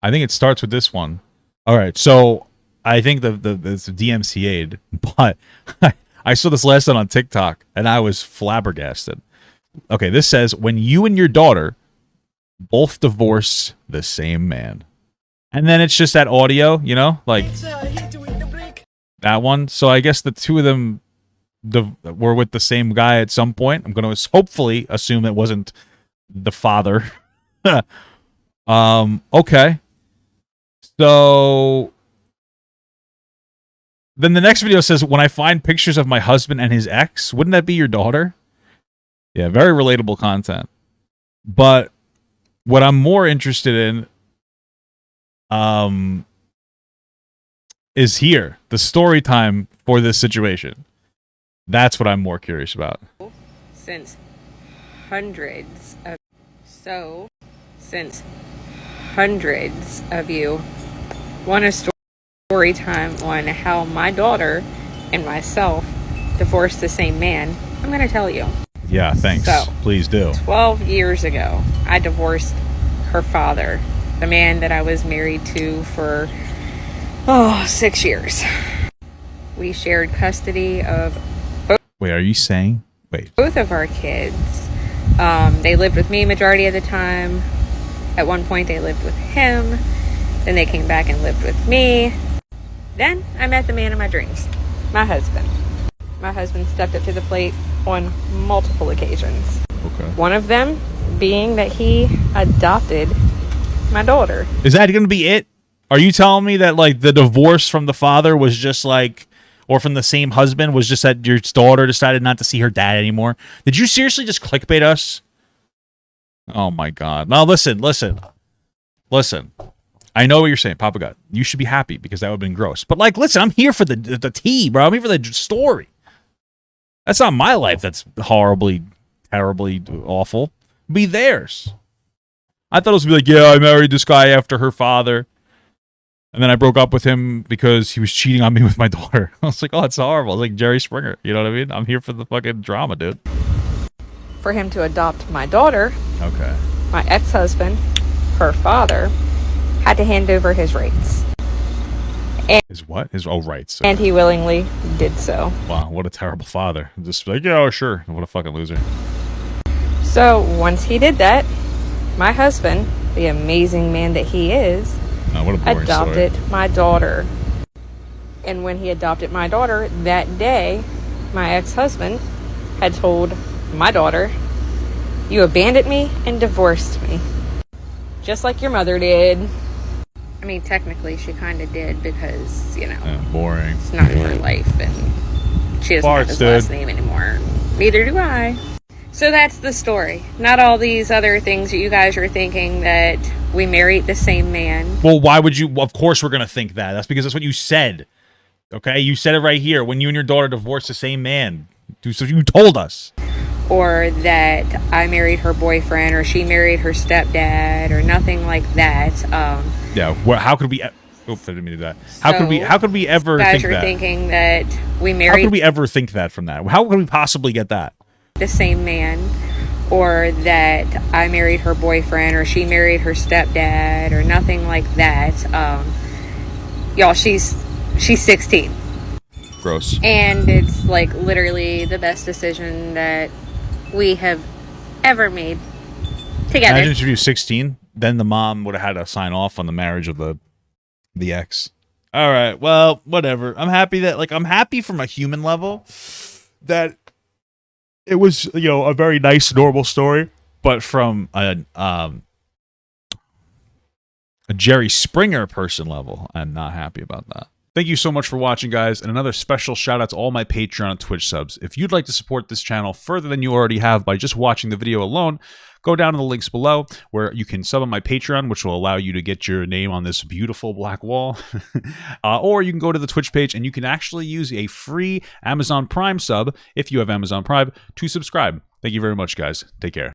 I think it starts with this one. All right, so I think it's DMCA'd, but I saw this last one on TikTok and I was flabbergasted. Okay, this says when you and your daughter both divorce the same man. And then it's just that audio, you know, like that one. So I guess the two of them were with the same guy at some point. I'm going to hopefully assume it wasn't the father. Okay. So then the next video says, when I find pictures of my husband and his ex, wouldn't that be your daughter? Yeah, very relatable content. But what I'm more interested in is here, the story time for this situation. That's what I'm more curious about. Since hundreds of you want a story time on how my daughter and myself divorced the same man, I'm going to tell you. Yeah, thanks. So, please do. 12 years ago, I divorced her father, the man that I was married to for 6 years. We shared custody of Wait, are you saying? both of our kids. They lived with me majority of the time. At one point, they lived with him. Then they came back and lived with me. Then I met the man of my dreams, my husband. My husband stepped up to the plate on multiple occasions. Okay. One of them being that he adopted my daughter. Is that going to be it? Are you telling me that, like, the divorce from the father was just like, or from the same husband was just that your daughter decided not to see her dad anymore? Did you seriously just clickbait us? Oh my God. Now listen. I know what you're saying, Papa God. You should be happy because that would have been gross. But, like, listen, I'm here for the tea, bro. I'm here for the story. That's not my life that's horribly, terribly awful. Be theirs. I thought it was going to be like, yeah, I married this guy after her father. And then I broke up with him because he was cheating on me with my daughter. I was like, oh, it's horrible. It's like Jerry Springer. You know what I mean? I'm here for the fucking drama, dude. For him to adopt my daughter, Okay. my ex-husband, her father, had to hand over his rights. His what? His rights. And he willingly did so. Wow, what a terrible father. Just like, yeah, oh, sure. What a fucking loser. So once he did that, my husband, the amazing man that he is, what a boring adopted story. my daughter. And when he adopted my daughter, that day, my ex-husband had told my daughter, you abandoned me and divorced me. Just like your mother did. I mean, technically, she kind of did because, you know, Yeah, boring. it's not her life and she doesn't have his last name anymore. Neither do I. So that's the story. Not all these other things that you guys are thinking that we married the same man. Well, why would you? Well, of course we're going to think that. That's because that's what you said. Okay? You said it right here. When you and your daughter divorced the same man. So you told us. Or that I married her boyfriend or she married her stepdad or nothing like that. Yeah. How could we? Oops, I didn't mean to do that. How could we ever guys think are that? thinking that we How married could we ever think that from that? How could we possibly get that? the same man, or that I married her boyfriend or she married her stepdad or nothing like that. Y'all, she's 16. Gross. And it's like literally the best decision that we have ever made together. Imagine if you were 16, then the mom would have had to sign off on the marriage of the ex. All right, well, whatever. I'm happy that, like, I'm happy from a human level that it was, you know, a very nice, normal story. But from a Jerry Springer person level, I'm not happy about that. Thank you so much for watching, guys, and another special shout out to all my Patreon and Twitch subs. If you'd like to support this channel further than you already have by just watching the video alone, go down to the links below where you can sub on my Patreon, which will allow you to get your name on this beautiful black wall. Or you can go to the Twitch page and you can actually use a free Amazon Prime sub, if you have Amazon Prime, to subscribe. Thank you very much, guys. Take care.